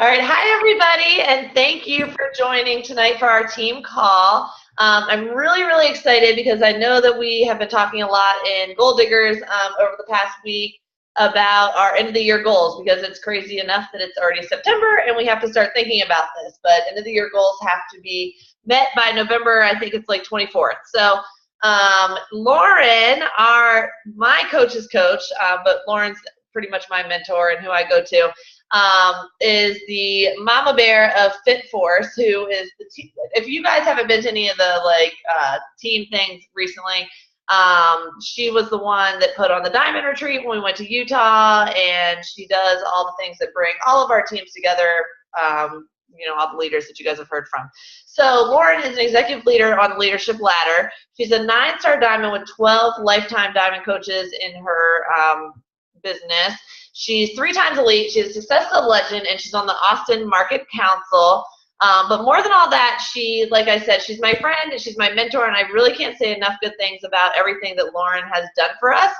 All right. Hi, everybody, and thank you for joining tonight for our team call. I'm really, really excited because I know that we have been talking a lot in Goal Diggers over the past week about our end of the year goals, because it's crazy enough that it's already September and we have to start thinking about this. But end of the year goals have to be met by November, I think it's like 24th. So Lauren, my coach's coach, but Lauren's pretty much my mentor and who I go to, is the mama bear of Fit Force, who is if you guys haven't been to any of the team things recently, she was the one that put on the diamond retreat when we went to Utah, and she does all the things that bring all of our teams together. All the leaders that you guys have heard from. So Lauren is an executive leader on the leadership ladder. She's a 9-star diamond with 12 lifetime diamond coaches in her business. She's 3 times elite. She's a successful legend, and she's on the Austin Market Council. But more than all that, like I said, she's my friend and she's my mentor, and I really can't say enough good things about everything that Lauren has done for us,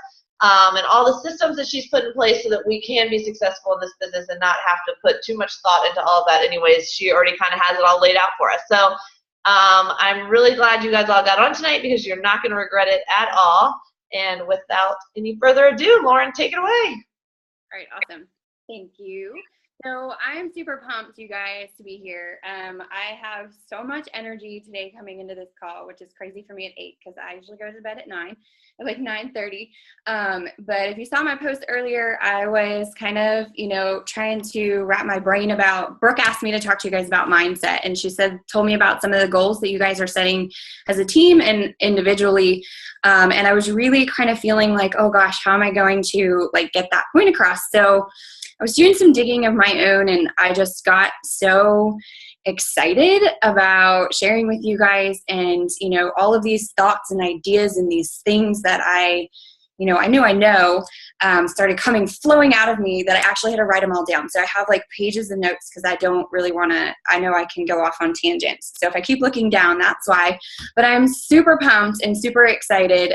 and all the systems that she's put in place so that we can be successful in this business and not have to put too much thought into all of that anyways. She already kind of has it all laid out for us. So I'm really glad you guys all got on tonight, because you're not going to regret it at all. And without any further ado, Lauren, take it away. All right, awesome. Thank you. So I'm super pumped, you guys, to be here. I have so much energy today coming into this call, which is crazy for me at 8, because I usually go to bed at 9, at like 9:30. But if you saw my post earlier, I was kind of, trying to wrap my brain about, Brooke asked me to talk to you guys about mindset, and she told me about some of the goals that you guys are setting as a team and individually. And I was really kind of feeling like, oh gosh, how am I going to get that point across? So I was doing some digging of my own, and I just got so excited about sharing with you guys, and, all of these thoughts and ideas and these things that I know started flowing out of me, that I actually had to write them all down. So I have pages of notes, because I don't really want to, I know I can go off on tangents. So if I keep looking down, that's why. But I'm super pumped and super excited,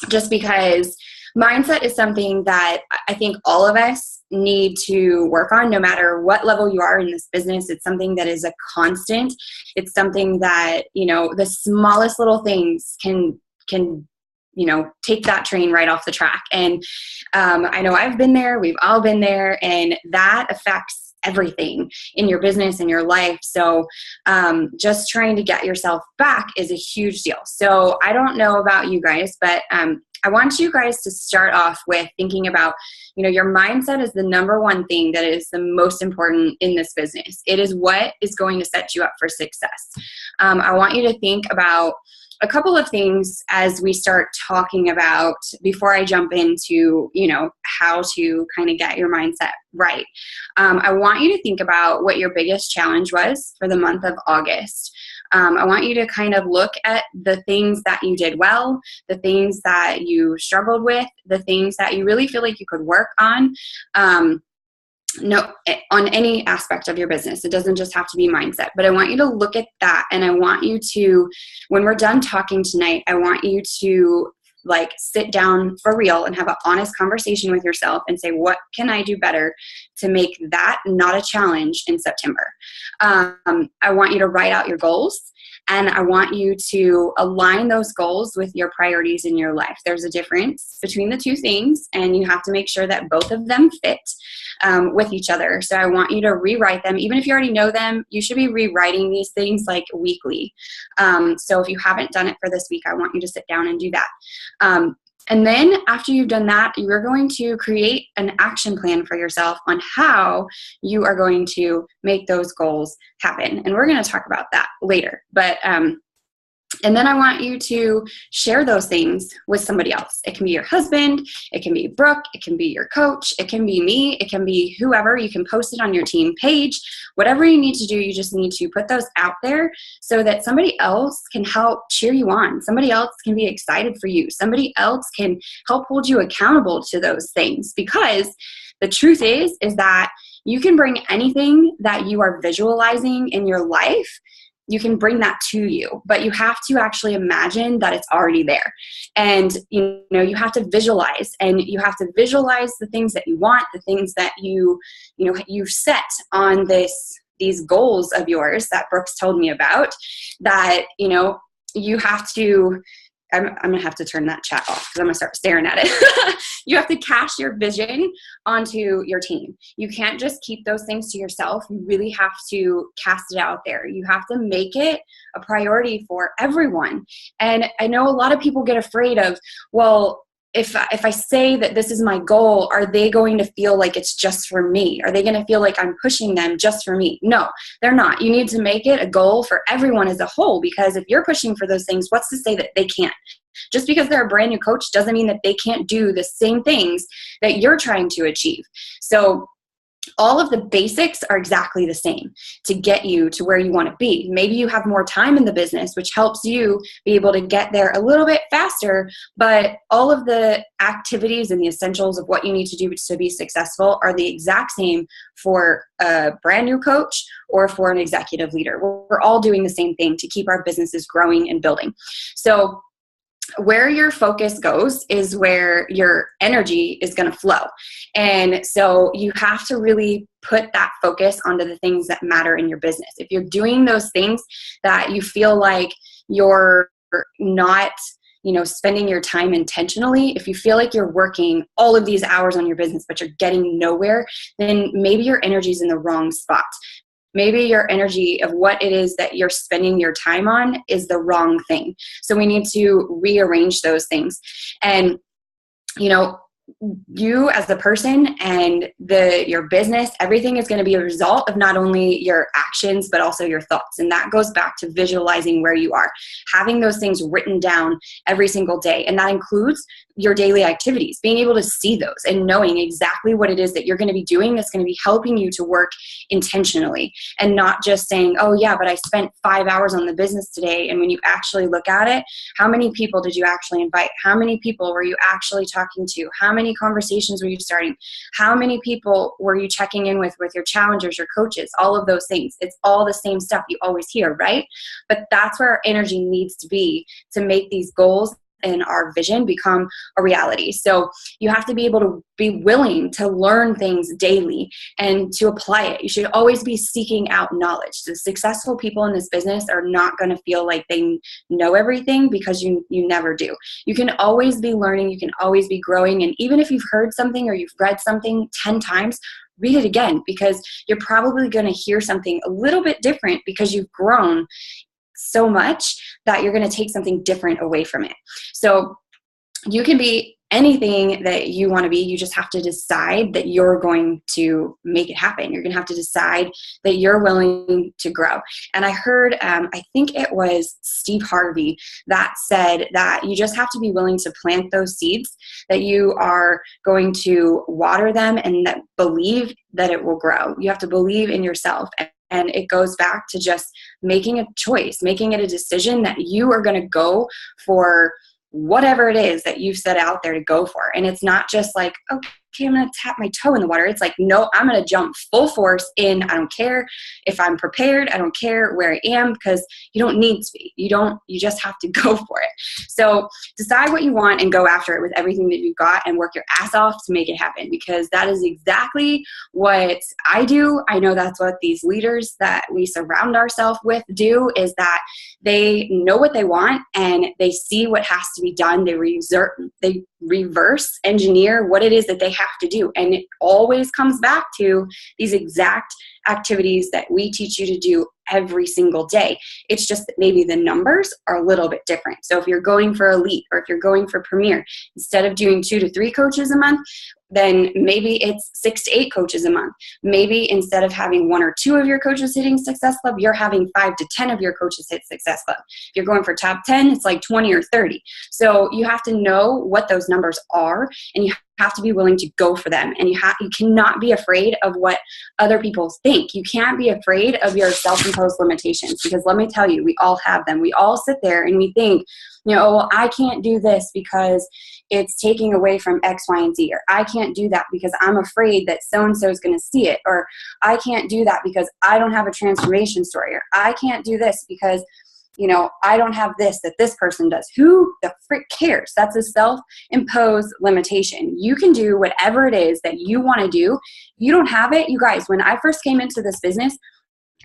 just because mindset is something that I think all of us need to work on, no matter what level you are in this business. It's something that is a constant. It's something that, the smallest little things can take that train right off the track. And I know I've been there, we've all been there, and that affects everything in your business and your life. So just trying to get yourself back is a huge deal. So I don't know about you guys, but I want you guys to start off with thinking about, your mindset is the number one thing that is the most important in this business. It is what is going to set you up for success. I want you to think about a couple of things as we start talking about, before I jump into, how to kind of get your mindset right. I want you to think about what your biggest challenge was for the month of August. I want you to kind of look at the things that you did well, the things that you struggled with, the things that you really feel like you could work on. On any aspect of your business. It doesn't just have to be mindset, but I want you to look at that. And I want you to, when we're done talking tonight, I want you to sit down for real and have an honest conversation with yourself and say, what can I do better to make that not a challenge in September? I want you to write out your goals, and I want you to align those goals with your priorities in your life. There's a difference between the two things, and you have to make sure that both of them fit with each other. So I want you to rewrite them. Even if you already know them, you should be rewriting these things weekly. So if you haven't done it for this week, I want you to sit down and do that. And then after you've done that, you're going to create an action plan for yourself on how you are going to make those goals happen. And we're going to talk about that later. But and then I want you to share those things with somebody else. It can be your husband, it can be Brooke, it can be your coach, it can be me, it can be whoever. You can post it on your team page. Whatever you need to do, you just need to put those out there so that somebody else can help cheer you on. Somebody else can be excited for you. Somebody else can help hold you accountable to those things, because the truth is that you can bring anything that you are visualizing in your life you can bring that to you, but you have to actually imagine that it's already there. And, you know, you have to visualize, and you have to visualize the things that you want, the things that you set on these goals of yours that Brooks told me about, that, you know, you have to, I'm going to have to turn that chat off because I'm going to start staring at it. You have to cast your vision onto your team. You can't just keep those things to yourself. You really have to cast it out there. You have to make it a priority for everyone. And I know a lot of people get afraid of, well, if I say that this is my goal, are they going to feel like it's just for me? Are they going to feel like I'm pushing them just for me? No, they're not. You need to make it a goal for everyone as a whole, because if you're pushing for those things, what's to say that they can't? Just because they're a brand new coach doesn't mean that they can't do the same things that you're trying to achieve. So all of the basics are exactly the same to get you to where you want to be. Maybe you have more time in the business, which helps you be able to get there a little bit faster, but all of the activities and the essentials of what you need to do to be successful are the exact same for a brand new coach or for an executive leader. We're all doing the same thing to keep our businesses growing and building. So where your focus goes is where your energy is going to flow. And so you have to really put that focus onto the things that matter in your business. If you're doing those things that you feel like you're not, you know, spending your time intentionally, if you feel like you're working all of these hours on your business, but you're getting nowhere, then maybe your energy is in the wrong spot. Maybe your energy of what it is that you're spending your time on is the wrong thing. So we need to rearrange those things. And, you know, you as a person and your business, everything is going to be a result of not only your actions, but also your thoughts. And that goes back to visualizing where you are, having those things written down every single day. And that includes your daily activities, being able to see those and knowing exactly what it is that you're going to be doing that's going to be helping you to work intentionally, and not just saying, oh yeah, but I spent 5 hours on the business today. And when you actually look at it, how many people did you actually invite? How many people were you actually talking to? How many conversations were you starting? How many people were you checking in with your challengers, your coaches, all of those things? It's all the same stuff you always hear, right? But that's where our energy needs to be to make these goals and our vision become a reality. So you have to be able to be willing to learn things daily and to apply it. You should always be seeking out knowledge. The successful people in this business are not going to feel like they know everything, because you never do. You can always be learning. You can always be growing. And even if you've heard something or you've read something 10 times, read it again, because you're probably going to hear something a little bit different because you've grown so much that you're going to take something different away from it. So you can be anything that you want to be. You just have to decide that you're going to make it happen. You're going to have to decide that you're willing to grow. And I heard, I think it was Steve Harvey that said that you just have to be willing to plant those seeds, that you are going to water them, and that believe that it will grow. You have to believe in yourself. And it goes back to just making a choice, making it a decision that you are going to go for whatever it is that you've set out there to go for. And it's not just like, okay, I'm going to tap my toe in the water. It's like, no, I'm going to jump full force in. I don't care if I'm prepared. I don't care where I am, because you don't need to be. You just have to go for it. So decide what you want and go after it with everything that you've got, and work your ass off to make it happen, because that is exactly what I do. I know that's what these leaders that we surround ourselves with do, is that they know what they want and they see what has to be done. They reverse engineer what it is that they have to do. And it always comes back to these exact activities that we teach you to do every single day. It's just that maybe the numbers are a little bit different. So if you're going for elite, or if you're going for premier, instead of doing 2 to 3 coaches a month, then maybe it's 6 to 8 coaches a month. Maybe instead of having 1 or 2 of your coaches hitting Success Club, you're having 5 to 10 of your coaches hit Success Club. If you're going for top 10, it's like 20 or 30. So you have to know what those numbers are, and you have to be willing to go for them. And you cannot be afraid of what other people think. You can't be afraid of your self-imposed limitations, because let me tell you, we all have them. We all sit there and we think, oh, well, I can't do this because it's taking away from X, Y, and Z, or I can't do that because I'm afraid that so-and-so is going to see it, or I can't do that because I don't have a transformation story, or I can't do this because I don't have this that this person does. Who the frick cares? That's a self-imposed limitation. You can do whatever it is that you want to do. If you don't have it, you guys, when I first came into this business,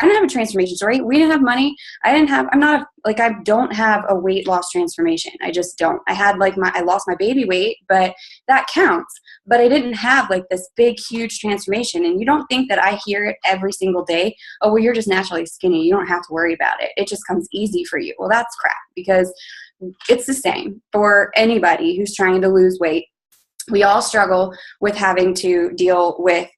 I didn't have a transformation story. We didn't have money. I don't have a weight loss transformation. I just don't. I lost my baby weight, but that counts. But I didn't have this big, huge transformation. And you don't think that I hear it every single day. Oh, well, you're just naturally skinny. You don't have to worry about it. It just comes easy for you. Well, that's crap, because it's the same for anybody who's trying to lose weight. We all struggle with having to deal with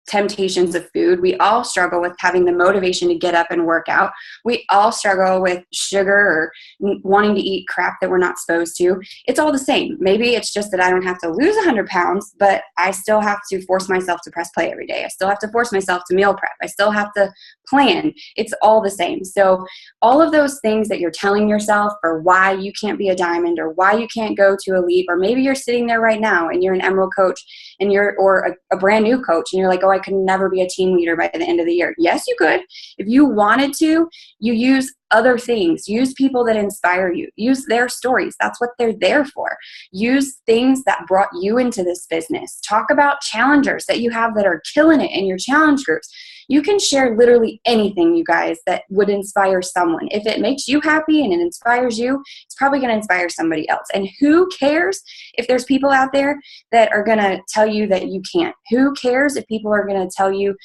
temptations of food. We all struggle with having the motivation to get up and work out. We all struggle with sugar or wanting to eat crap that we're not supposed to. It's all the same. Maybe it's just that I don't have to lose 100 pounds, but I still have to force myself to press play every day. I still have to force myself to meal prep. I still have to plan. It's all the same. So all of those things that you're telling yourself for why you can't be a diamond, or why you can't go to elite, or maybe you're sitting there right now and you're an emerald coach and or a brand new coach and you're like, oh, I could never be a team leader by the end of the year. Yes, you could. If you wanted to, you use other things. Use people that inspire you. Use their stories. That's what they're there for. Use things that brought you into this business. Talk about challengers that you have that are killing it in your challenge groups. You can share literally anything, you guys, that would inspire someone. If it makes you happy and it inspires you, it's probably going to inspire somebody else. And who cares if there's people out there that are going to tell you that you can't? Who cares if people are going to tell you,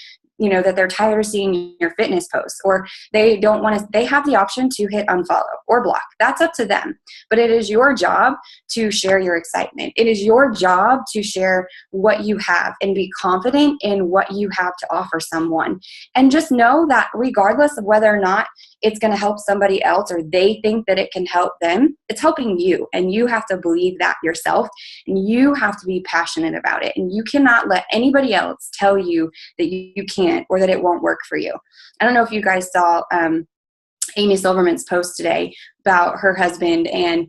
that they're tired of seeing your fitness posts, or they have the option to hit unfollow or block. That's up to them. But it is your job to share your excitement. It is your job to share what you have and be confident in what you have to offer someone. And just know that regardless of whether or not it's going to help somebody else or they think that it can help them, it's helping you. And you have to believe that yourself, and you have to be passionate about it. And you cannot let anybody else tell you that you can't, or that it won't work for you. I don't know if you guys saw Amy Silverman's post today about her husband and,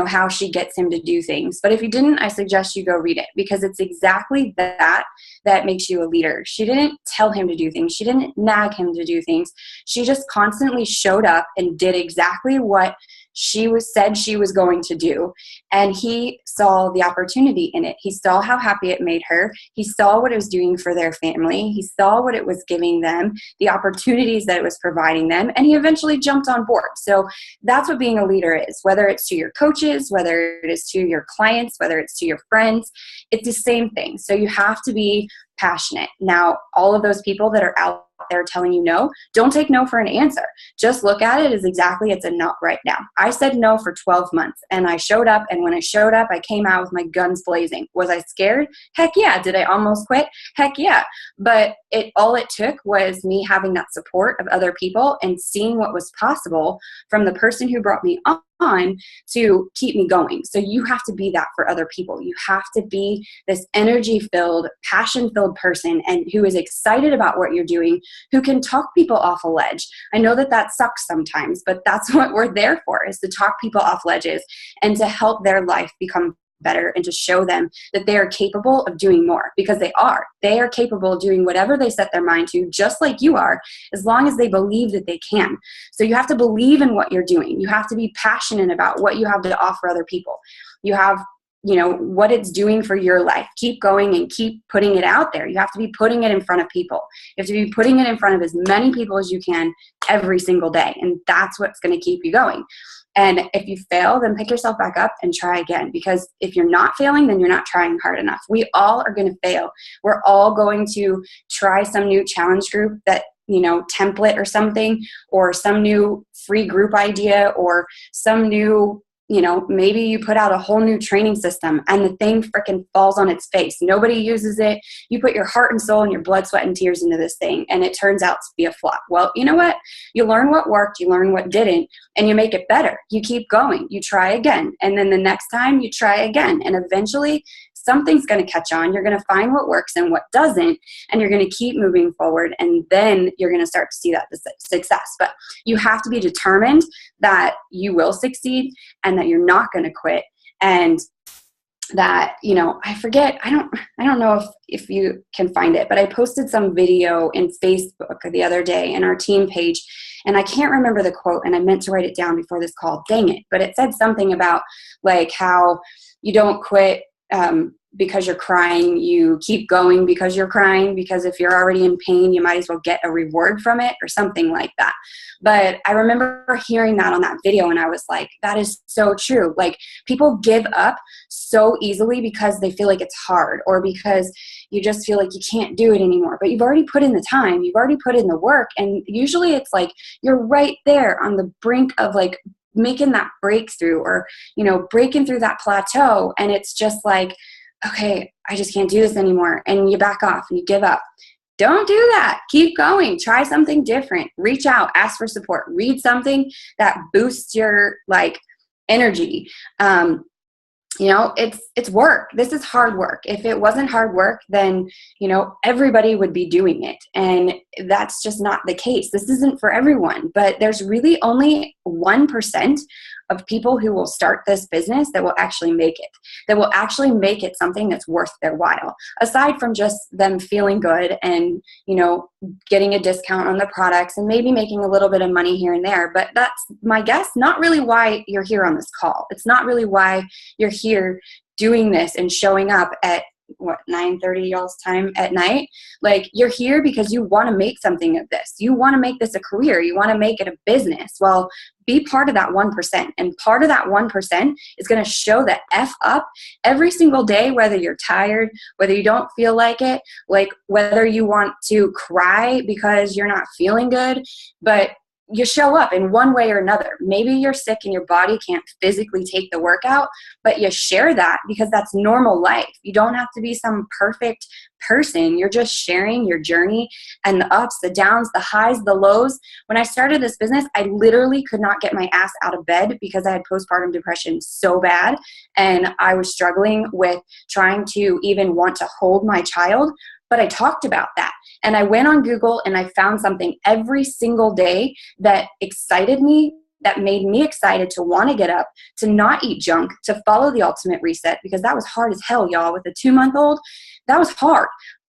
how she gets him to do things. But if you didn't, I suggest you go read it, because it's exactly that makes you a leader. She didn't tell him to do things. She didn't nag him to do things. She just constantly showed up and did exactly what said she was going to do. And he saw the opportunity in it. He saw how happy it made her. He saw what it was doing for their family. He saw what it was giving them, the opportunities that it was providing them, and he eventually jumped on board. So that's what being a leader is, whether it's to your coaches, whether it is to your clients, whether it's to your friends, it's the same thing. So you have to be passionate. Now, all of those people that are out there telling you no, don't take no for an answer. Just look at it as exactly it's a no right now. I said no for 12 months and I showed up, and when I showed up, I came out with my guns blazing. Was I scared? Heck yeah. Did I almost quit? Heck yeah. But all it took was me having that support of other people and seeing what was possible from the person who brought me on to keep me going. So you have to be that for other people. You have to be this energy-filled, passion-filled person, and who is excited about what you're doing, who can talk people off a ledge. I know that sucks sometimes, but that's what we're there for, is to talk people off ledges and to help their life become better, and to show them that they are capable of doing more, because they are capable of doing whatever they set their mind to, just like you are, as long as they believe that they can. So you have to believe in what you're doing. You have to be passionate about what you have to offer other people. You have what it's doing for your life. Keep going and keep putting it out there. You have to be putting it in front of people. You have to be putting it in front of as many people as you can every single day. And that's what's going to keep you going. And if you fail, then pick yourself back up and try again. Because if you're not failing, then you're not trying hard enough. We all are going to fail. We're all going to try some new challenge group that, template or something, or some new free group idea, or some new, maybe you put out a whole new training system and the thing freaking falls on its face. Nobody uses it. You put your heart and soul and your blood, sweat, and tears into this thing, and it turns out to be a flop. Well, you know what? You learn what worked, you learn what didn't, and you make it better. You keep going. You try again. And then the next time you try again. And eventually something's going to catch on. You're going to find what works and what doesn't, and you're going to keep moving forward, and then you're going to start to see that success. But you have to be determined that you will succeed and that you're not going to quit, and that, you know, I don't know if you can find it, but I posted some video in Facebook the other day in our team page, and I can't remember the quote, and I meant to write it down before this call, dang it. But it said something about like how you don't quit because you're crying, you keep going because you're crying, because if you're already in pain, you might as well get a reward from it, or something like that. But I remember hearing that on that video, and I was like, that is so true. Like, people give up so easily because they feel like it's hard, or because you just feel like you can't do it anymore. But you've already put in the time, you've already put in the work, and usually it's like you're right there on the brink of like making that breakthrough, or, you know, breaking through that plateau, and it's just like, okay, I just can't do this anymore. And you back off and you give up. Don't do that. Keep going. Try something different. Reach out. Ask for support. Read something that boosts your like energy. You know, it's work. This is hard work. If it wasn't hard work, then, you know, everybody would be doing it. And that's just not the case. This isn't for everyone, but there's really only 1% of people who will start this business that will actually make it, something that's worth their while, aside from just them feeling good and, you know, getting a discount on the products and maybe making a little bit of money here and there. But that's, my guess, not really why you're here on this call. It's not really why you're here doing this and showing up at 9:30 y'all's time at night. Like, you're here because you want to make something of this. You want to make this a career. You want to make it a business. Well, be part of that 1%. And part of that 1% is going to show that F up every single day, whether you're tired, whether you don't feel like it, like whether you want to cry because you're not feeling good, but you show up in one way or another. Maybe you're sick and your body can't physically take the workout, but you share that because that's normal life. You don't have to be some perfect person. You're just sharing your journey and the ups, the downs, the highs, the lows. When I started this business, I literally could not get my ass out of bed because I had postpartum depression so bad. And I was struggling with trying to even want to hold my child. But I talked about that. And I went on Google and I found something every single day that excited me, that made me excited to want to get up, to not eat junk, to follow the ultimate reset, because that was hard as hell, y'all. With a 2-month-old, that was hard.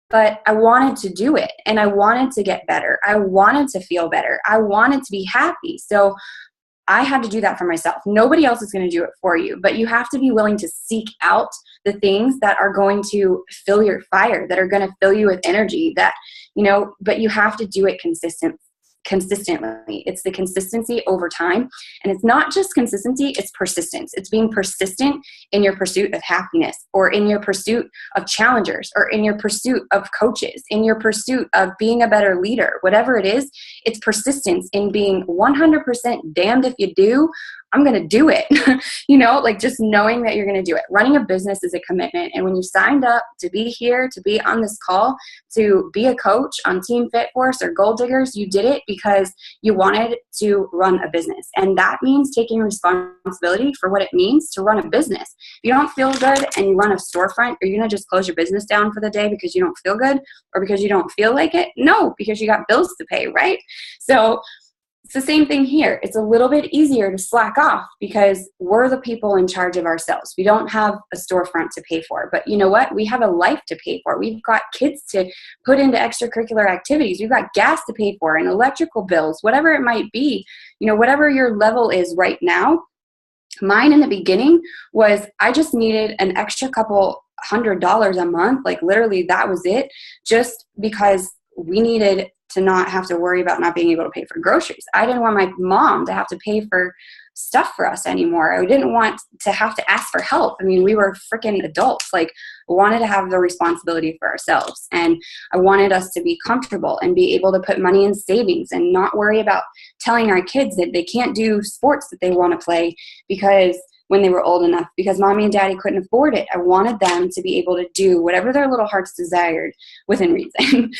But I wanted to do it, and I wanted to get better. I wanted to feel better. I wanted to be happy. So I had to do that for myself. Nobody else is going to do it for you, but you have to be willing to seek out the things that are going to fill your fire, that are going to fill you with energy, that, you know, but you have to do it consistently. It's the consistency over time. And it's not just consistency, it's persistence. It's being persistent in your pursuit of happiness, or in your pursuit of challengers, or in your pursuit of coaches, in your pursuit of being a better leader. Whatever it is, it's persistence in being 100% damned if you do, I'm going to do it. You know, like just knowing that you're going to do it. Running a business is a commitment. And when you signed up to be here, to be on this call, to be a coach on Team Fit Force or Goal Diggers, you did it because you wanted to run a business. And that means taking responsibility for what it means to run a business. If you don't feel good and you run a storefront, are you going to just close your business down for the day because you don't feel good, or because you don't feel like it? No, because you got bills to pay, right? So it's the same thing here. It's a little bit easier to slack off because we're the people in charge of ourselves. We don't have a storefront to pay for, but you know what? We have a life to pay for. We've got kids to put into extracurricular activities. We've got gas to pay for and electrical bills, whatever it might be. You know, whatever your level is right now. Mine in the beginning was I just needed an extra couple $100 a month. Like literally that was it, just because we needed to not have to worry about not being able to pay for groceries. I didn't want my mom to have to pay for stuff for us anymore. I didn't want to have to ask for help. I mean, we were freaking adults. Like, I wanted to have the responsibility for ourselves. And I wanted us to be comfortable and be able to put money in savings and not worry about telling our kids that they can't do sports that they want to play because when they were old enough, because mommy and daddy couldn't afford it. I wanted them to be able to do whatever their little hearts desired within reason.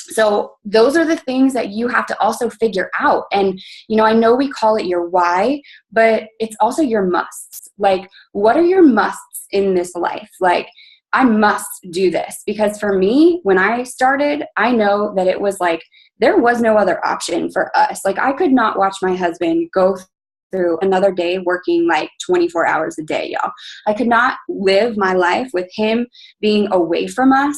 So those are the things that you have to also figure out. And, you know, I know we call it your why, but it's also your musts. Like, what are your musts in this life. Like, I must do this, because for me, when I started, I know that it was like, there was no other option for us. Like, I could not watch my husband go through another day working like 24 hours a day, y'all. I could not live my life with him being away from us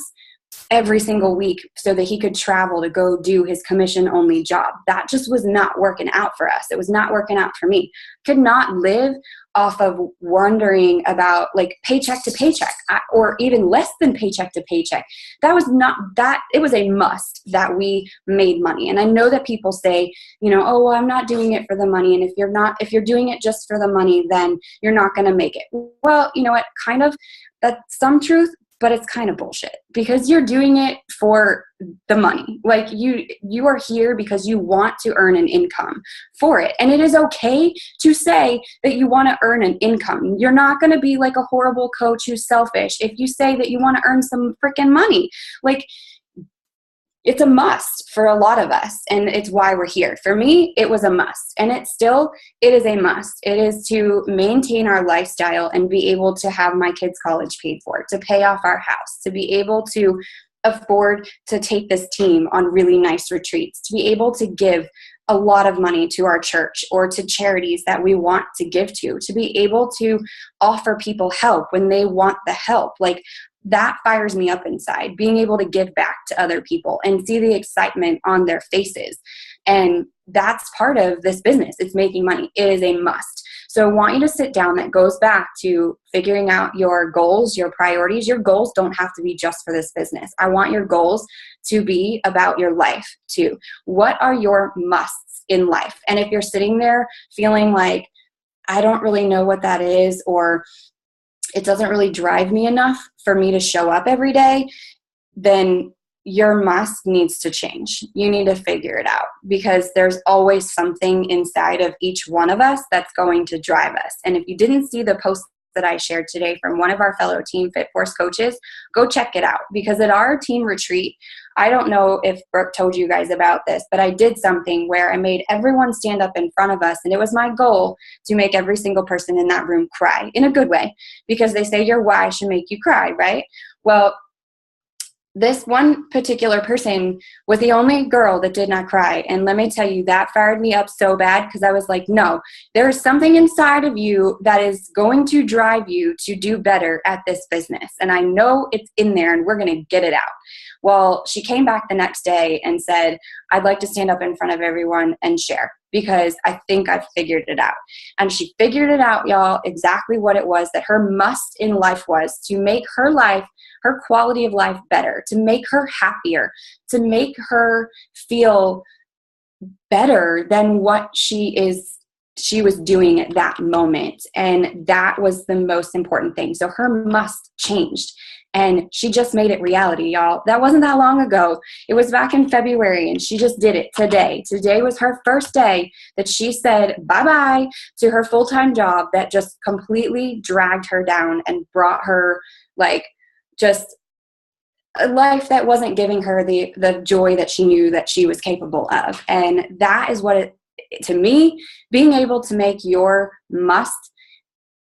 every single week so that he could travel to go do his commission only job. That just was not working out for us. It was not working out for me. Could not live off of wondering about like paycheck to paycheck, or even less than paycheck to paycheck. That was not that. It was a must that we made money. And I know that people say, you know, oh, well, I'm not doing it for the money. And if you're doing it just for the money, then you're not going to make it. Well, you know what? Kind of, that's some truth, but it's kind of bullshit, because you're doing it for the money. Like, you are here because you want to earn an income for it. And it is okay to say that you want to earn an income. You're not going to be like a horrible coach who's selfish if you say that you want to earn some freaking money. Like, it's a must for a lot of us, and it's why we're here. For me, it was a must, and it is a must. It is to maintain our lifestyle and be able to have my kids' college paid for, to pay off our house, to be able to afford to take this team on really nice retreats, to be able to give a lot of money to our church or to charities that we want to give to be able to offer people help when they want the help. Like, that fires me up inside, being able to give back to other people and see the excitement on their faces. And that's part of this business. It's making money. It is a must. So I want you to sit down. That goes back to figuring out your goals, your priorities. Your goals don't have to be just for this business. I want your goals to be about your life too. What are your musts in life? And if you're sitting there feeling like, I don't really know what that is, or it doesn't really drive me enough for me to show up every day, then your must needs to change. You need to figure it out, because there's always something inside of each one of us that's going to drive us. And if you didn't see the post that I shared today from one of our fellow Team Fit Force coaches, go check it out, because at our team retreat, I don't know if Brooke told you guys about this, but I did something where I made everyone stand up in front of us, and it was my goal to make every single person in that room cry in a good way, because they say your why should make you cry, right? Well, this one particular person was the only girl that did not cry. And let me tell you, that fired me up so bad, because I was like, no, there is something inside of you that is going to drive you to do better at this business. And I know it's in there, and we're going to get it out. Well, she came back the next day and said, I'd like to stand up in front of everyone and share, because I think I've figured it out. And she figured it out, y'all, exactly what it was that her must in life was: to make her life, her quality of life better, to make her happier, to make her feel better than what she was doing at that moment. And that was the most important thing. So her must changed. And she just made it reality, y'all. That wasn't that long ago. It was back in February, and she just did it today. Today was her first day that she said bye-bye to her full-time job that just completely dragged her down and brought her like just a life that wasn't giving her the joy that she knew that she was capable of. And that is what to me, being able to make your must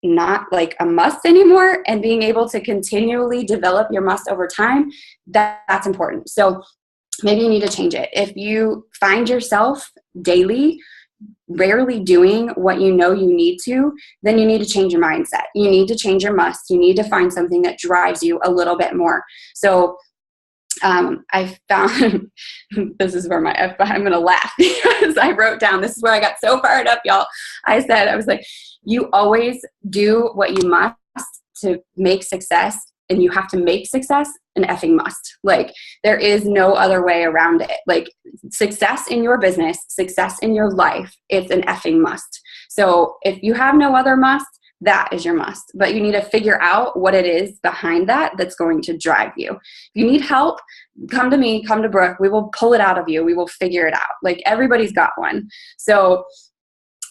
not like a must anymore, and being able to continually develop your must over time, that's important. So maybe you need to change it. If you find yourself daily rarely doing what you know you need to, then you need to change your mindset. You need to change your must. You need to find something that drives you a little bit more. So I found, this is where I'm going to laugh, because I wrote down, this is where I got so fired up, y'all. I was like, you always do what you must to make success, and you have to make success an effing must. Like, there is no other way around it. Like, success in your business, success in your life, it's an effing must. So if you have no other must, that is your must. But you need to figure out what it is behind that that's going to drive you. If you need help, come to me, come to Brooke. We will pull it out of you. We will figure it out. Like, everybody's got one. So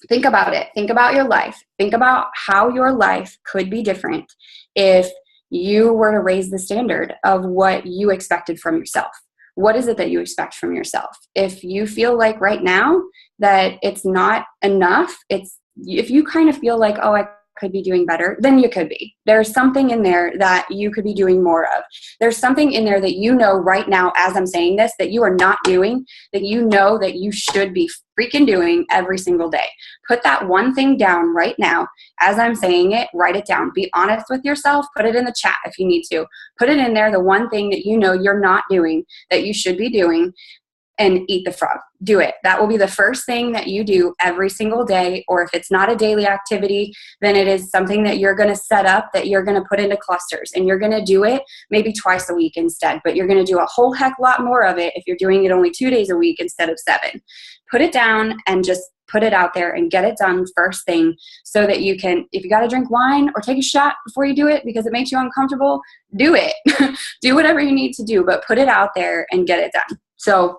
think about it. Think about your life. Think about how your life could be different if you were to raise the standard of what you expected from yourself. What is it that you expect from yourself? If you feel like right now that it's not enough, if you kind of feel like, oh, I could be doing better, then you could be. There's something in there that you could be doing more of. There's something in there that you know right now as I'm saying this that you are not doing, that you know that you should be freaking doing every single day. Put that one thing down right now. As I'm saying it, write it down. Be honest with yourself. Put it in the chat if you need to. Put it in there, the one thing that you know you're not doing that you should be doing, and eat the frog. Do it. That will be the first thing that you do every single day. Or if it's not a daily activity, then it is something that you're going to set up, that you're going to put into clusters, and you're going to do it maybe twice a week instead, but you're going to do a whole heck lot more of it if you're doing it only 2 days a week instead of 7. Put it down and just put it out there and get it done first thing, so that you can, if you got to drink wine or take a shot before you do it because it makes you uncomfortable, do it. Do whatever you need to do, but put it out there and get it done. So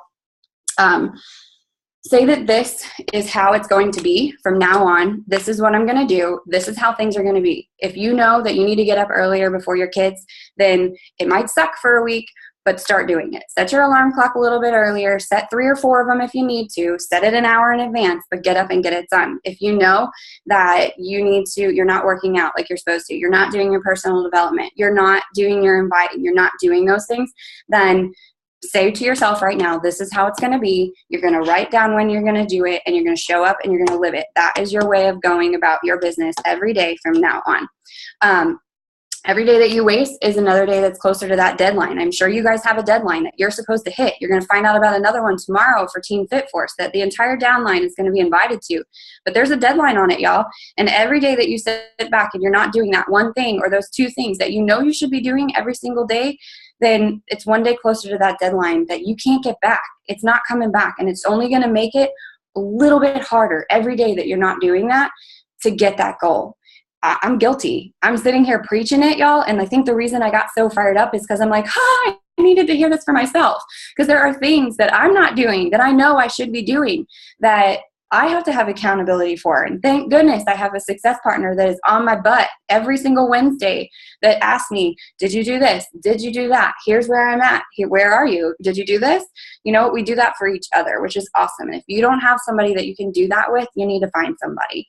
say that this is how it's going to be from now on. This is what I'm going to do. This is how things are going to be. If you know that you need to get up earlier before your kids, then it might suck for a week, but start doing it. Set your alarm clock a little bit earlier. Set 3 or 4 of them if you need to. Set it an hour in advance, but get up and get it done. If you know that you're not working out like you're supposed to, you're not doing your personal development, you're not doing your inviting, you're not doing those things, then say to yourself right now, this is how it's going to be. You're going to write down when you're going to do it, and you're going to show up and you're going to live it. That is your way of going about your business every day from now on. Every day that you waste is another day that's closer to that deadline. I'm sure you guys have a deadline that you're supposed to hit. You're going to find out about another one tomorrow for Team Fit Force that the entire downline is going to be invited to. But there's a deadline on it, y'all. And every day that you sit back and you're not doing that one thing or those 2 things that you know you should be doing every single day, then it's one day closer to that deadline that you can't get back. It's not coming back. And it's only going to make it a little bit harder every day that you're not doing that to get that goal. I'm guilty. I'm sitting here preaching it, y'all. And I think the reason I got so fired up is because I'm like, I needed to hear this for myself. Because there are things that I'm not doing that I know I should be doing that I have to have accountability for. And thank goodness I have a success partner that is on my butt every single Wednesday that asks me, did you do this? Did you do that? Here's where I'm at. Here, where are you? Did you do this? You know, we do that for each other, which is awesome. And if you don't have somebody that you can do that with, you need to find somebody.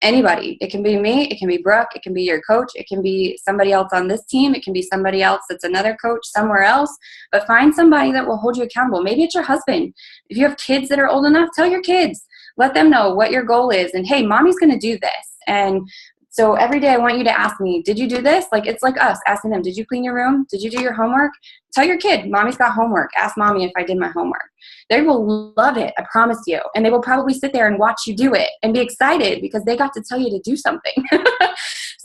Anybody. It can be me. It can be Brooke. It can be your coach. It can be somebody else on this team. It can be somebody else that's another coach somewhere else. But find somebody that will hold you accountable. Maybe it's your husband. If you have kids that are old enough, tell your kids. Let them know what your goal is. And, hey, mommy's going to do this. And so every day I want you to ask me, did you do this? Like, it's like us asking them, did you clean your room? Did you do your homework? Tell your kid, mommy's got homework. Ask mommy if I did my homework. They will love it, I promise you. And they will probably sit there and watch you do it and be excited because they got to tell you to do something.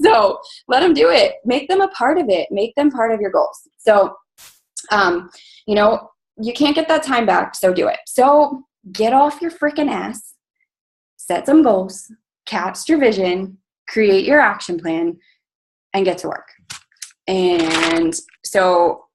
So let them do it. Make them a part of it. Make them part of your goals. So, you know, you can't get that time back, so do it. So get off your freaking ass. Set some goals. Cast your vision. Create your action plan and get to work. And so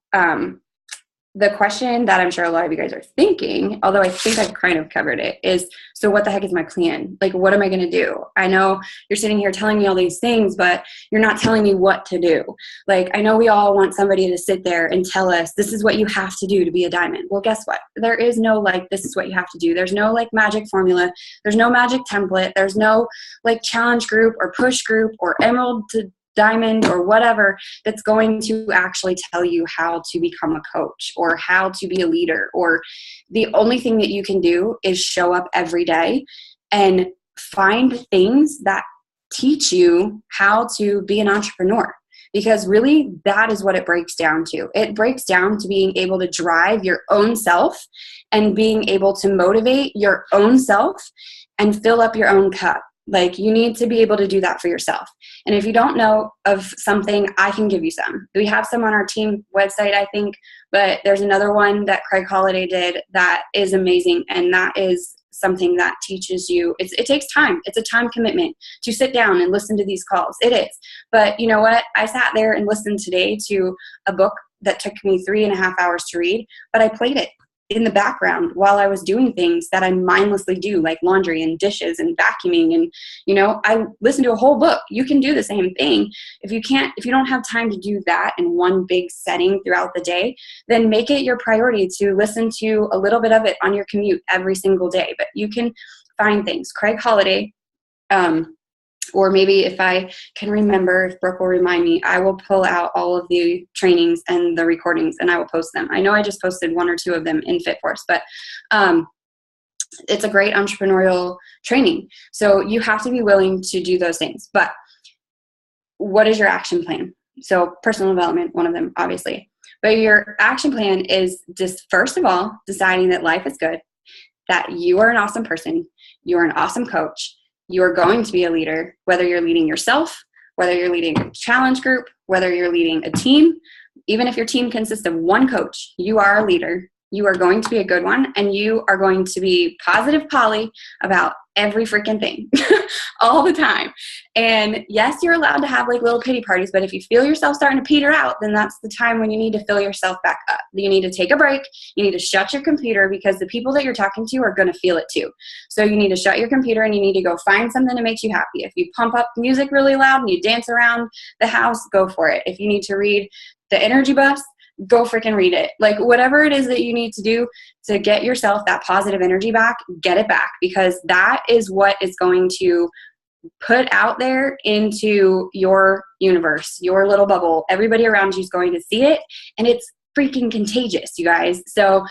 the question that I'm sure a lot of you guys are thinking, although I think I've kind of covered it, is, so what the heck is my plan? Like, what am I going to do? I know you're sitting here telling me all these things, but you're not telling me what to do. Like, I know we all want somebody to sit there and tell us, this is what you have to do to be a diamond. Well, guess what? There is no, like, this is what you have to do. There's no, like, magic formula. There's no magic template. There's no, like, challenge group or push group or emerald to diamond or whatever that's going to actually tell you how to become a coach or how to be a leader. Or the only thing that you can do is show up every day and find things that teach you how to be an entrepreneur. Because really, that is what it breaks down to. It breaks down to being able to drive your own self and being able to motivate your own self and fill up your own cup. Like, you need to be able to do that for yourself. And if you don't know of something, I can give you some. We have some on our team website, I think, but there's another one that Craig Holiday did that is amazing. And that is something that teaches you. It takes time. It's a time commitment to sit down and listen to these calls. It is. But you know what? I sat there and listened today to a book that took me 3.5 hours to read, but I played it in the background while I was doing things that I mindlessly do, like laundry and dishes and vacuuming. And, you know, I listened to a whole book. You can do the same thing. If you don't have time to do that in one big setting throughout the day, then make it your priority to listen to a little bit of it on your commute every single day. But you can find things. Craig Holiday, Or maybe if I can remember, if Brooke will remind me, I will pull out all of the trainings and the recordings and I will post them. I know I just posted 1 or 2 of them in FitForce, but it's a great entrepreneurial training. So you have to be willing to do those things. But what is your action plan? So personal development, one of them, obviously. But your action plan is just, first of all, deciding that life is good, that you are an awesome person, you're an awesome coach, you are going to be a leader, whether you're leading yourself, whether you're leading a challenge group, whether you're leading a team. Even if your team consists of 1 coach, you are a leader. You are going to be a good one, and you are going to be positive Polly about every freaking thing all the time. And yes, you're allowed to have like little pity parties, but if you feel yourself starting to peter out, then that's the time when you need to fill yourself back up. You need to take a break. You need to shut your computer, because the people that you're talking to are going to feel it too. So you need to shut your computer and you need to go find something that makes you happy. If you pump up music really loud and you dance around the house, go for it. If you need to read The Energy Bus, go freaking read it. Like whatever it is that you need to do to get yourself that positive energy back, get it back, because that is what is going to put out there into your universe, your little bubble. Everybody around you is going to see it, and it's freaking contagious, you guys. So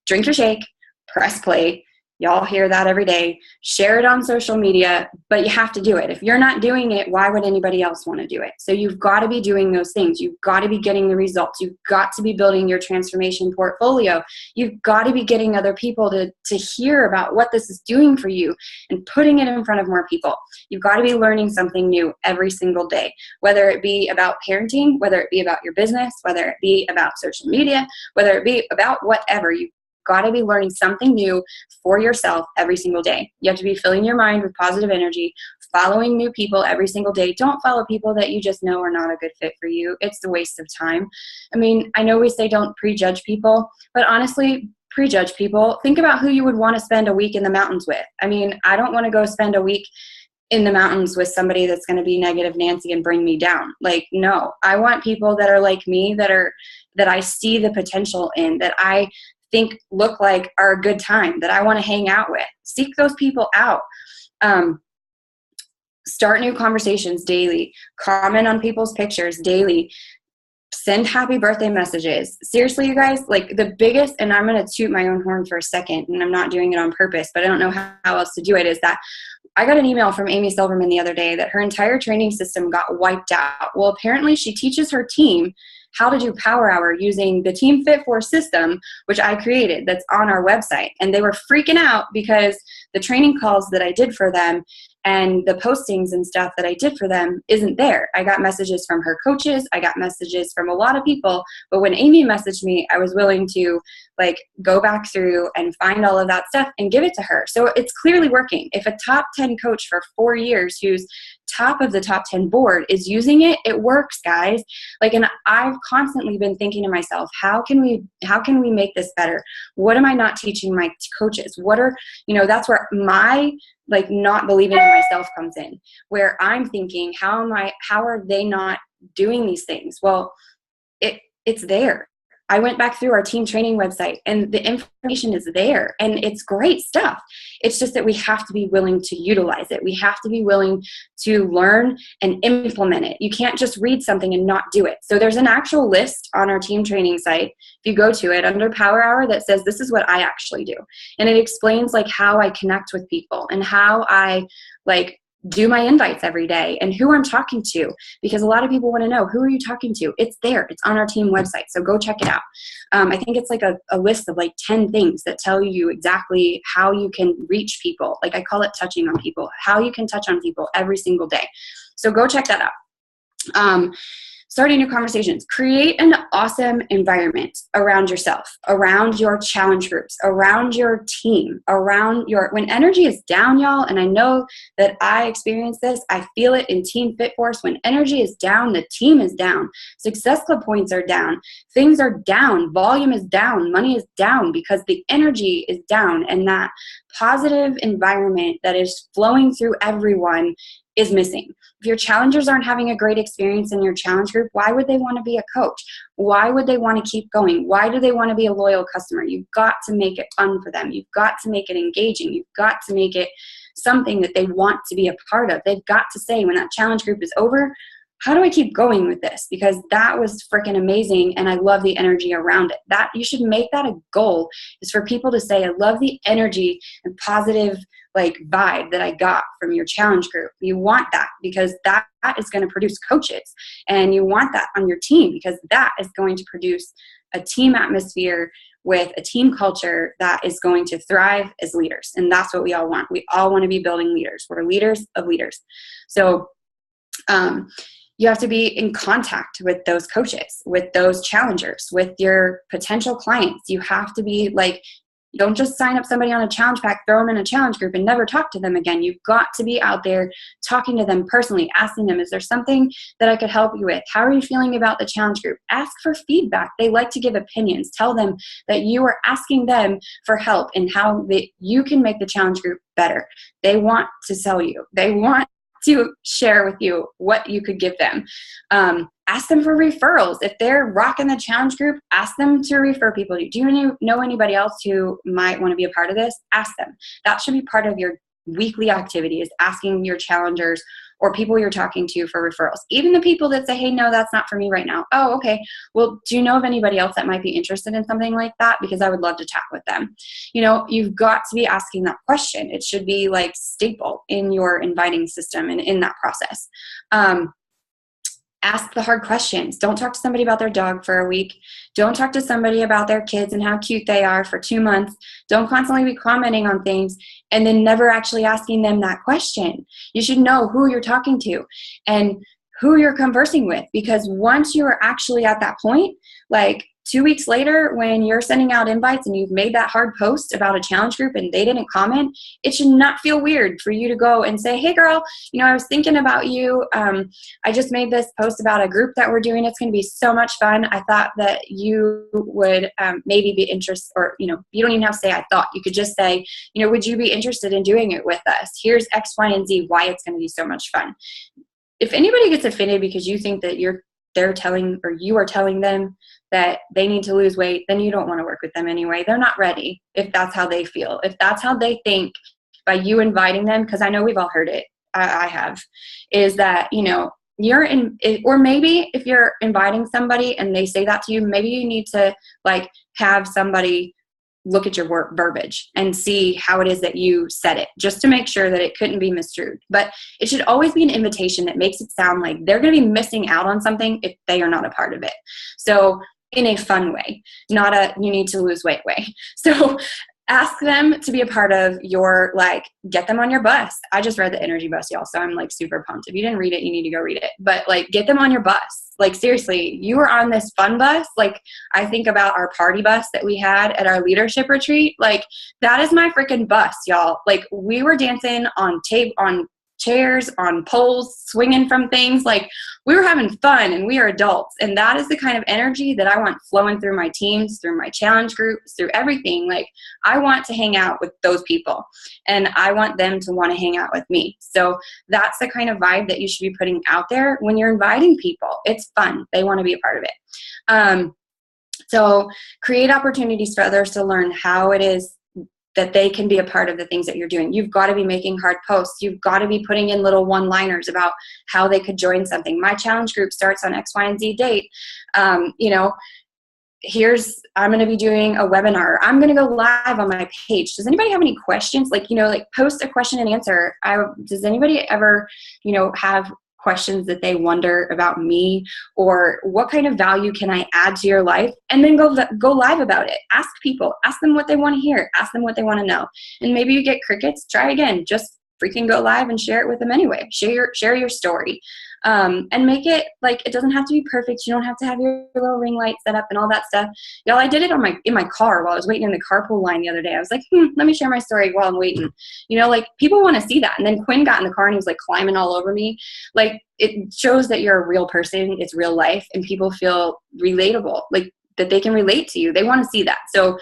drink your shake, press play. Y'all hear that every day. Share it on social media, but you have to do it. If you're not doing it, why would anybody else want to do it? So you've got to be doing those things. You've got to be getting the results. You've got to be building your transformation portfolio. You've got to be getting other people to hear about what this is doing for you and putting it in front of more people. You've got to be learning something new every single day, whether it be about parenting, whether it be about your business, whether it be about social media, whether it be about whatever. You've got to be learning something new for yourself every single day. You have to be filling your mind with positive energy, following new people every single day. Don't follow people that you just know are not a good fit for you. It's a waste of time. I mean, I know we say don't prejudge people, but honestly, prejudge people. Think about who you would want to spend a week in the mountains with. I mean, I don't want to go spend a week in the mountains with somebody that's going to be negative Nancy and bring me down. Like, no, I want people that are like me, that I see the potential in, that I think look like are a good time, that I want to hang out with. Seek those people out. Start new conversations daily. Comment on people's pictures daily. Send happy birthday messages. Seriously, you guys, like the biggest, and I'm going to toot my own horn for a second, and I'm not doing it on purpose, but I don't know how else to do it, is that I got an email from Amy Silverman the other day that her entire training system got wiped out. Well, apparently she teaches her team how to do Power Hour using the Team Fit4 system, which I created, that's on our website. And they were freaking out because the training calls that I did for them and the postings and stuff that I did for them isn't there. I got messages from her coaches. I got messages from a lot of people. But when Amy messaged me, I was willing to like go back through and find all of that stuff and give it to her. So it's clearly working. If a top 10 coach for 4 years who's top of the top 10 board is using it, it works, guys. Like, and I've constantly been thinking to myself, how can we make this better? What am I not teaching my coaches? What are, that's where my like not believing in myself comes in, where I'm thinking, how are they not doing these things? Well, it's there. I went back through our team training website and the information is there and it's great stuff. It's just that we have to be willing to utilize it. We have to be willing to learn and implement it. You can't just read something and not do it. So there's an actual list on our team training site. If you go to it under Power Hour that says this is what I actually do. And it explains like how I connect with people and how I like do my invites every day and who I'm talking to, because a lot of people want to know, who are you talking to? It's there. It's on our team website. So go check it out. I think it's like a list of like 10 things that tell you exactly how you can reach people. Like I call it touching on people, how you can touch on people every single day. So go check that out. Starting new conversations. Create an awesome environment around yourself, around your challenge groups, around your team, when energy is down, y'all, and I know that I experience this, I feel it in Team FitForce. When energy is down, the team is down, Success Club points are down, things are down, volume is down, money is down because the energy is down, and that positive environment that is flowing through everyone is missing. If your challengers aren't having a great experience in your challenge group, why would they want to be a coach? Why would they want to keep going? Why do they want to be a loyal customer? You've got to make it fun for them. You've got to make it engaging. You've got to make it something that they want to be a part of. They've got to say when that challenge group is over, how do I keep going with this? Because that was freaking amazing and I love the energy around it. That you should make that a goal, is for people to say, I love the energy and positive like vibe that I got from your challenge group. You want that because that is going to produce coaches, and you want that on your team because that is going to produce a team atmosphere with a team culture that is going to thrive as leaders. And that's what we all want. We all want to be building leaders. We're leaders of leaders. So, you have to be in contact with those coaches, with those challengers, with your potential clients. You have to be like, don't just sign up somebody on a challenge pack, throw them in a challenge group and never talk to them again. You've got to be out there talking to them personally, asking them, is there something that I could help you with? How are you feeling about the challenge group? Ask for feedback. They like to give opinions. Tell them that you are asking them for help and how you can make the challenge group better. They want to sell you. They want to share with you what you could give them. Ask them for referrals. If they're rocking the challenge group, ask them to refer people. Do you know anybody else who might want to be a part of this? Ask them. That should be part of your weekly activity, is asking your challengers or people you're talking to for referrals. Even the people that say, hey, no, that's not for me right now. Oh, okay. Well, do you know of anybody else that might be interested in something like that? Because I would love to chat with them. You know, you've got to be asking that question. It should be like staple in your inviting system and in that process. Ask the hard questions. Don't talk to somebody about their dog for a week. Don't talk to somebody about their kids and how cute they are for 2 months. Don't constantly be commenting on things and then never actually asking them that question. You should know who you're talking to and who you're conversing with, because once you are actually at that point, like 2 weeks later, when you're sending out invites and you've made that hard post about a challenge group and they didn't comment, it should not feel weird for you to go and say, hey girl, you know, I was thinking about you. I just made this post about a group that we're doing. It's going to be so much fun. I thought that you would maybe be interested, or, you know, you don't even have to say I thought. You could just say, you know, would you be interested in doing it with us? Here's X, Y, and Z, why it's going to be so much fun. If anybody gets offended because you think that you are telling them that they need to lose weight, then you don't want to work with them anyway. They're not ready if that's how they feel. If that's how they think by you inviting them, because I know we've all heard it, I have, is that, you know, or maybe if you're inviting somebody and they say that to you, maybe you need to like have somebody look at your verbiage and see how it is that you said it, just to make sure that it couldn't be misconstrued. But it should always be an invitation that makes it sound like they're going to be missing out on something if they are not a part of it. So in a fun way, not a you need to lose weight way. So ask them to be a part of your, like, get them on your bus. I just read the energy bus, y'all, so I'm like super pumped. If you didn't read it, you need to go read it. But like, get them on your bus. Like, seriously, you were on this fun bus. Like, I think about our party bus that we had at our leadership retreat. Like, that is my freaking bus, y'all. Like, we were dancing on chairs, on poles, swinging from things. Like, we were having fun, and we are adults. And that is the kind of energy that I want flowing through my teams, through my challenge groups, through everything. Like, I want to hang out with those people, and I want them to want to hang out with me. So that's the kind of vibe that you should be putting out there when you're inviting people. It's fun. They want to be a part of it. So create opportunities for others to learn how it is that they can be a part of the things that you're doing. You've got to be making hard posts. You've got to be putting in little one-liners about how they could join something. My challenge group starts on X, Y, and Z date. You know, I'm going to be doing a webinar. I'm going to go live on my page. Does anybody have any questions? Like, you know, like post a question and answer. Does anybody ever, you know, have questions that they wonder about me, or what kind of value can I add to your life? And then go live about it. Ask people, ask them what they want to hear, ask them what they want to know. And maybe you get crickets, try again. Just freaking go live and share it with them anyway. Share your story. And make it like, it doesn't have to be perfect. You don't have to have your little ring light set up and all that stuff. Y'all, I did it in my car while I was waiting in the carpool line the other day. I was like, let me share my story while I'm waiting. You know, like, people want to see that. And then Quinn got in the car and he was like climbing all over me. Like, it shows that you're a real person. It's real life, and people feel relatable, like that they can relate to you. They want to see that. So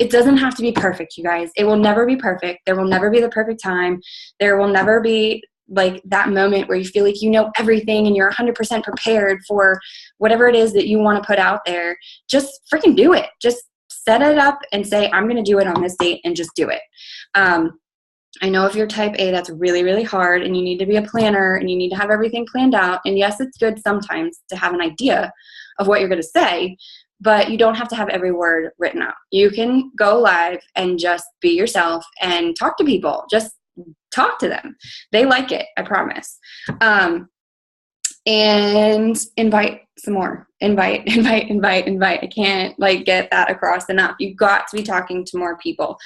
it doesn't have to be perfect, you guys. It will never be perfect. There will never be the perfect time. There will never be like that moment where you feel like you know everything and you're 100% prepared for whatever it is that you want to put out there. Just freaking do it. Just set it up and say, I'm going to do it on this date, and just do it. I know if you're type A, that's really, really hard, and you need to be a planner and you need to have everything planned out. And yes, it's good sometimes to have an idea of what you're going to say, but you don't have to have every word written out. You can go live and just be yourself and talk to people. Just talk to them. They like it, I promise. And invite some more. Invite. I can't get that across enough. You've got to be talking to more people.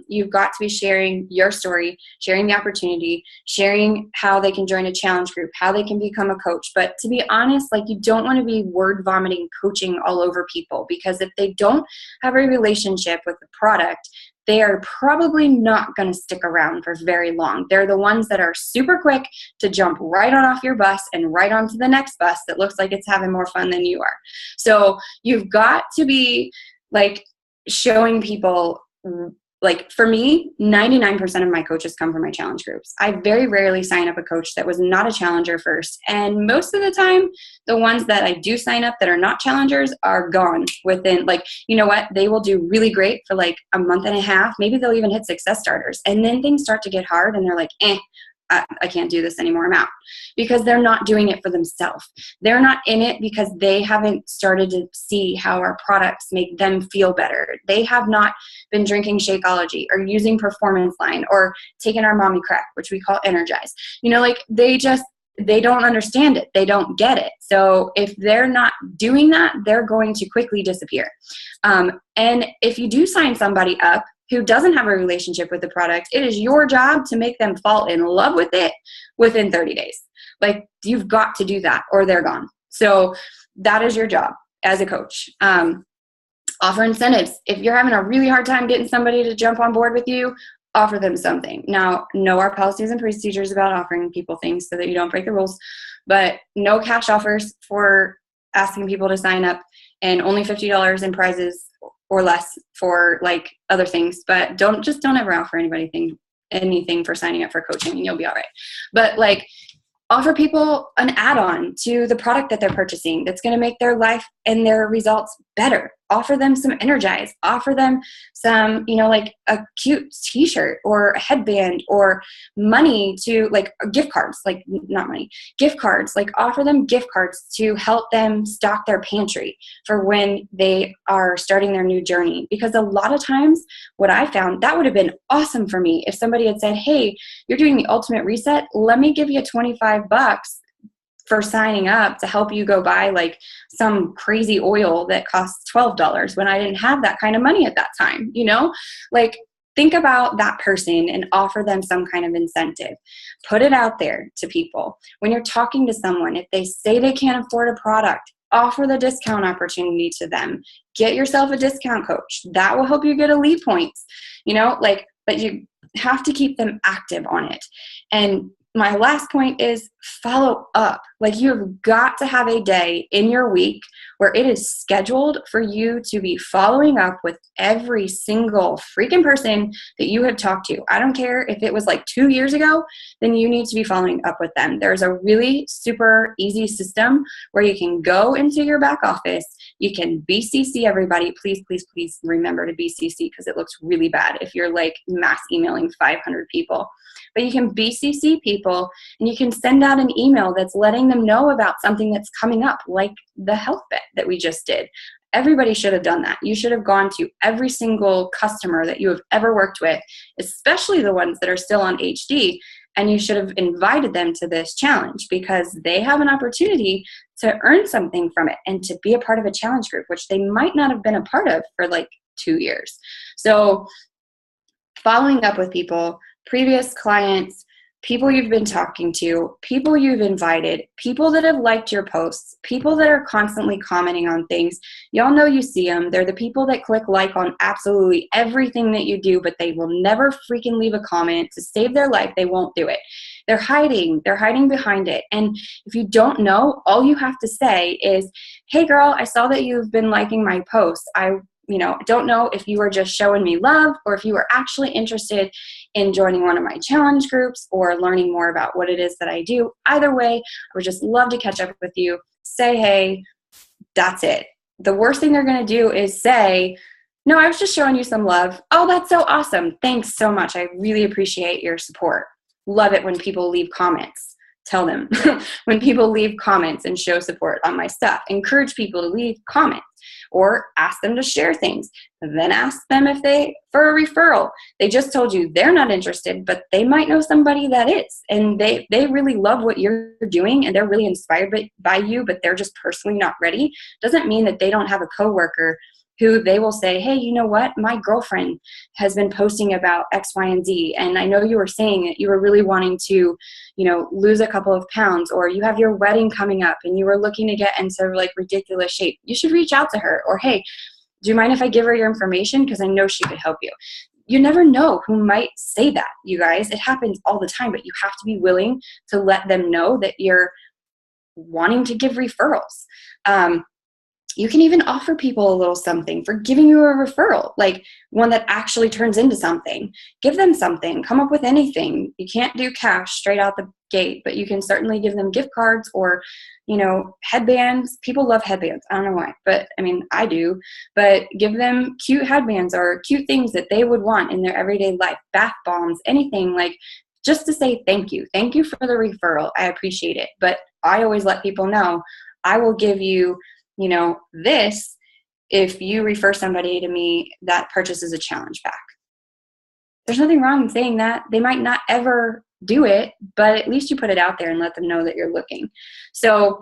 You've got to be sharing your story, sharing the opportunity, sharing how they can join a challenge group, how they can become a coach. But to be honest, you don't want to be word vomiting coaching all over people, because if they don't have a relationship with the product, they are probably not going to stick around for very long. They're the ones that are super quick to jump right on off your bus and right onto the next bus that looks like it's having more fun than you are. So you've got to be showing people, for me, 99% of my coaches come from my challenge groups. I very rarely sign up a coach that was not a challenger first. And most of the time, the ones that I do sign up that are not challengers are gone within, you know what? They will do really great for a month and a half. Maybe they'll even hit success starters. And then things start to get hard and they're like, I can't do this anymore. I'm out. Because they're not doing it for themselves. They're not in it because they haven't started to see how our products make them feel better. They have not been drinking Shakeology or using Performance Line or taking our mommy crack, which we call Energize. They don't understand it. They don't get it. So if they're not doing that, they're going to quickly disappear. And if you do sign somebody up who doesn't have a relationship with the product, it is your job to make them fall in love with it within 30 days. You've got to do that or they're gone. So that is your job as a coach. Offer incentives. If you're having a really hard time getting somebody to jump on board with you, offer them something. Now, know our policies and procedures about offering people things so that you don't break the rules, but no cash offers for asking people to sign up, and only $50 in prizes or less for other things. But don't ever offer anybody anything for signing up for coaching, and you'll be all right. But offer people an add-on to the product that they're purchasing that's going to make their life and their results better. Offer them some Energize. Offer them some, a cute t-shirt or a headband or money to gift cards, not money, gift cards. Offer them gift cards to help them stock their pantry for when they are starting their new journey. Because a lot of times what I found, that would have been awesome for me if somebody had said, hey, you're doing the ultimate reset. Let me give you $25 for signing up to help you go buy some crazy oil that costs $12 when I didn't have that kind of money at that time, think about that person and offer them some kind of incentive. Put it out there to people. When you're talking to someone, if they say they can't afford a product, offer the discount opportunity to them. Get yourself a discount coach. That will help you get elite points, but you have to keep them active on it. And my last point is follow up. You've got to have a day in your week where it is scheduled for you to be following up with every single freaking person that you have talked to. I don't care if it was 2 years ago, then you need to be following up with them. There's a really super easy system where you can go into your back office. You can BCC everybody. Please, please, please remember to BCC because it looks really bad if you're mass emailing 500 people. But you can BCC people and you can send out an email that's letting them know about something that's coming up, like the health bet that we just did. Everybody should have done that. You should have gone to every single customer that you have ever worked with, especially the ones that are still on HD, and you should have invited them to this challenge because they have an opportunity to earn something from it and to be a part of a challenge group, which they might not have been a part of for 2 years. So following up with people, previous clients, people you've been talking to, people you've invited, people that have liked your posts, people that are constantly commenting on things. Y'all know you see them. They're the people that click like on absolutely everything that you do, but they will never freaking leave a comment. To save their life, they won't do it. They're hiding behind it. And if you don't know, all you have to say is, hey girl, I saw that you've been liking my posts. I don't know if you were just showing me love or if you were actually interested in joining one of my challenge groups or learning more about what it is that I do. Either way, I would just love to catch up with you. Say, hey, that's it. The worst thing they're going to do is say, No, I was just showing you some love. Oh, that's so awesome. Thanks so much. I really appreciate your support. Love it when people leave comments. Tell them when people leave comments and show support on my stuff. Encourage people to leave comments or ask them to share things. Then ask them if for a referral. They just told you they're not interested, but they might know somebody that is. And they really love what you're doing and they're really inspired by you, but they're just personally not ready. Doesn't mean that they don't have a coworker who they will say, hey, you know what? My girlfriend has been posting about X, Y, and Z. And I know you were saying that you were really wanting to, lose a couple of pounds, or you have your wedding coming up and you were looking to get into like ridiculous shape. You should reach out to her. Or, hey, do you mind if I give her your information? Because I know she could help you. You never know who might say that, you guys. It happens all the time, but you have to be willing to let them know that you're wanting to give referrals. You can even offer people a little something for giving you a referral, like one that actually turns into something. Give them something. Come up with anything. You can't do cash straight out the gate, but you can certainly give them gift cards or, headbands. People love headbands. I don't know why, but I mean, I do. But give them cute headbands or cute things that they would want in their everyday life. Bath bombs, anything, like just to say thank you. Thank you for the referral. I appreciate it. But I always let people know I will give you this if you refer somebody to me that purchases a challenge pack. There's nothing wrong in saying that. They might not ever do it, but at least you put it out there and let them know that you're looking. So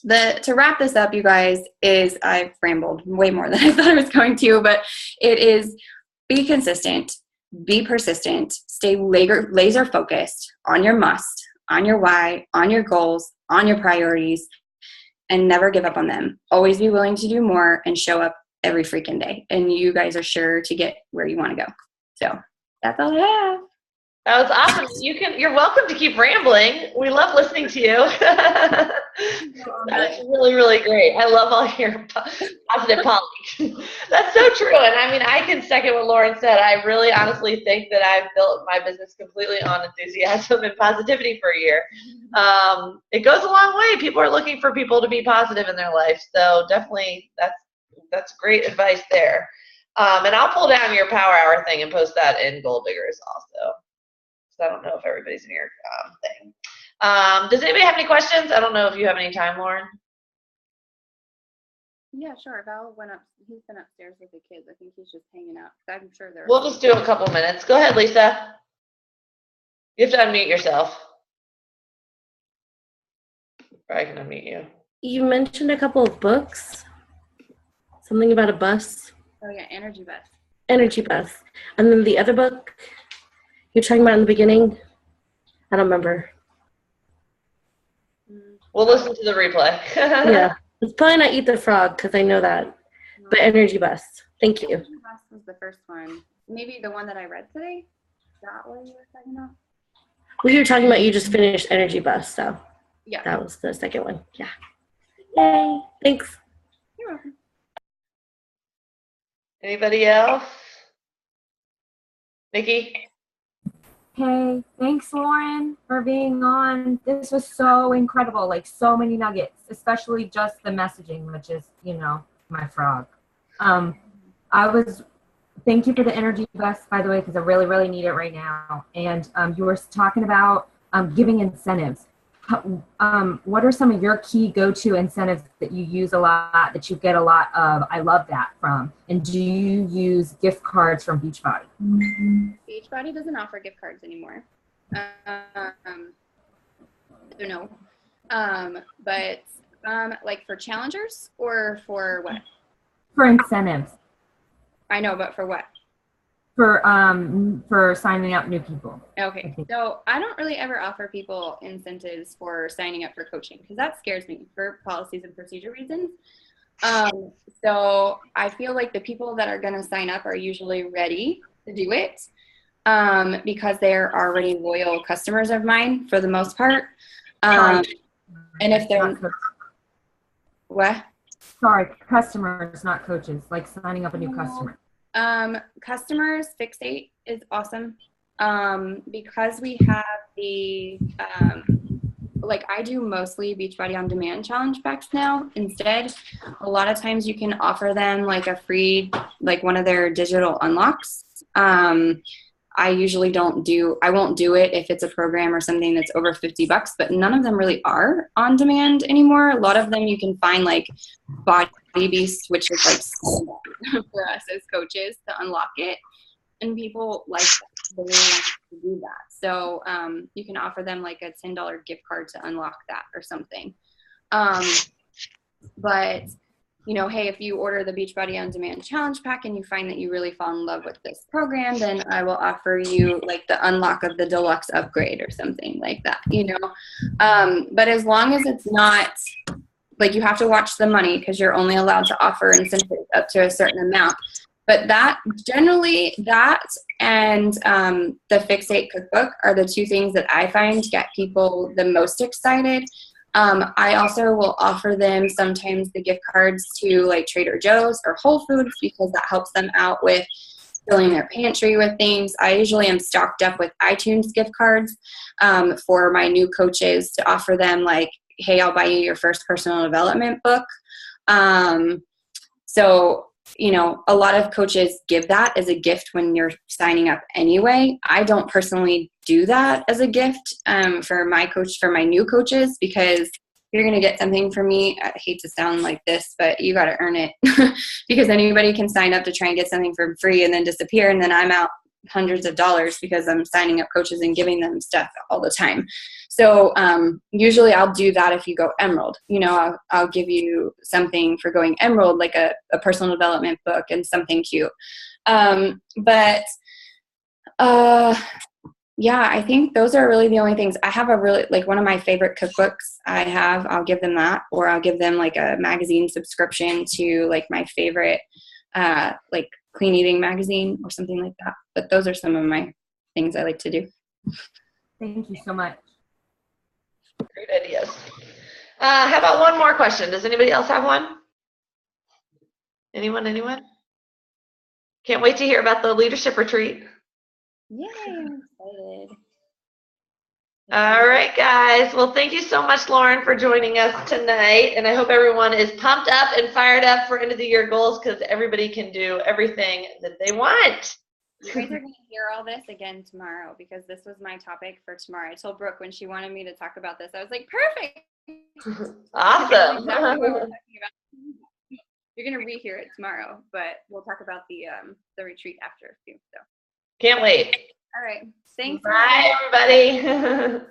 to wrap this up, you guys, is I've rambled way more than I thought I was going to, but it is be consistent, be persistent, stay laser focused on your must, on your why, on your goals, on your priorities, and never give up on them. Always be willing to do more and show up every freaking day. And you guys are sure to get where you want to go. So that's all I have. That was awesome. You're welcome to keep rambling. We love listening to you. That is really, really great. I love all your positive Polly. That's so true. And I mean, I can second what Lauren said. I really honestly think that I've built my business completely on enthusiasm and positivity for a year. It goes a long way. People are looking for people to be positive in their life. So definitely that's great advice there. And I'll pull down your Power Hour thing and post that in Goal Diggers also. I don't know if everybody's in your thing. Does anybody have any questions? I don't know if you have any time, Lauren. Yeah, sure. Val went up. He's been upstairs with the kids. I think he's just hanging out. I'm sure they're. We'll just do a couple minutes. Go ahead, Lisa. You have to unmute yourself. Or I can unmute you. You mentioned a couple of books. Something about a bus. Oh yeah, Energy Bus. Energy Bus. And then the other book you're talking about in the beginning? I don't remember. We'll listen to the replay. Yeah. It's probably not Eat the Frog because I know that. But Energy Bus. Thank you. Energy Bus was the first one. Maybe the one that I read today? Is that what you were talking about? Well, you were talking about you just finished Energy Bus, so yeah. That was the second one. Yeah. Yay. Thanks. You're welcome. Anybody else? Nikki? Hey, thanks, Lauren, for being on. This was so incredible, like so many nuggets, especially just the messaging, which is, my frog. Thank you for the Energy Bus, by the way, because I really, really need it right now. And you were talking about giving incentives. What are some of your key go-to incentives that you use a lot, that you get a lot of? I love that from. And do you use gift cards from Beachbody? Beachbody doesn't offer gift cards anymore. I don't know. But like for challengers or for what? For incentives. I know, but for what? For signing up new people. Okay, so I don't really ever offer people incentives for signing up for coaching because that scares me for policies and procedure reasons. So I feel like the people that are going to sign up are usually ready to do it because they're already loyal customers of mine for the most part. And if they're what? Sorry, customers, not coaches. Like signing up a new customer. Customers Fixate is awesome because we have the like I do mostly Beachbody On Demand challenge packs now. Instead, a lot of times you can offer them like a free, like one of their digital unlocks. I usually I won't do it if it's a program or something that's over $50, but none of them really are on demand anymore. A lot of them you can find like Body Beast, which is like for us as coaches to unlock it. And people like that. They really want to do that. So you can offer them like a $10 gift card to unlock that or something. But you know, hey, if you order the Beachbody On Demand challenge pack and you find that you really fall in love with this program, then I will offer you like the unlock of the deluxe upgrade or something like that, you know. But as long as it's not like, you have to watch the money because you're only allowed to offer incentives up to a certain amount. But that generally, that and the Fixate cookbook are the two things that I find get people the most excited. I also will offer them sometimes the gift cards to like Trader Joe's or Whole Foods because that helps them out with filling their pantry with things. I usually am stocked up with iTunes gift cards for my new coaches to offer them like, hey, I'll buy you your first personal development book. So, you know, a lot of coaches give that as a gift when you're signing up anyway. I don't personally do that as a gift for my new coaches, because you're going to get something from me. I hate to sound like this, but you got to earn it because anybody can sign up to try and get something for free and then disappear. And then I'm out hundreds of dollars because I'm signing up coaches and giving them stuff all the time. So usually I'll do that if you go Emerald. You know, I'll give you something for going Emerald, like a personal development book and something cute. Yeah, I think those are really the only things. I have a really, like one of my favorite cookbooks I'll give them that, or I'll give them like a magazine subscription to like my favorite like clean eating magazine or something like that. But those are some of my things I like to do. Thank you so much. Great ideas. How about one more question? Does anybody else have one? Anyone? Can't wait to hear about the leadership retreat. Yay, I'm excited. All right, guys. Well, thank you so much, Lauren, for joining us tonight. And I hope everyone is pumped up and fired up for end of the year goals, because everybody can do everything that they want. You guys are going to hear all this again tomorrow, because this was my topic for tomorrow. I told Brooke when she wanted me to talk about this, I was like, perfect. Awesome. Exactly what we're talking about. You're going to rehear it tomorrow, but we'll talk about the retreat after too. So Can't wait. all right. Thanks. Bye, everybody.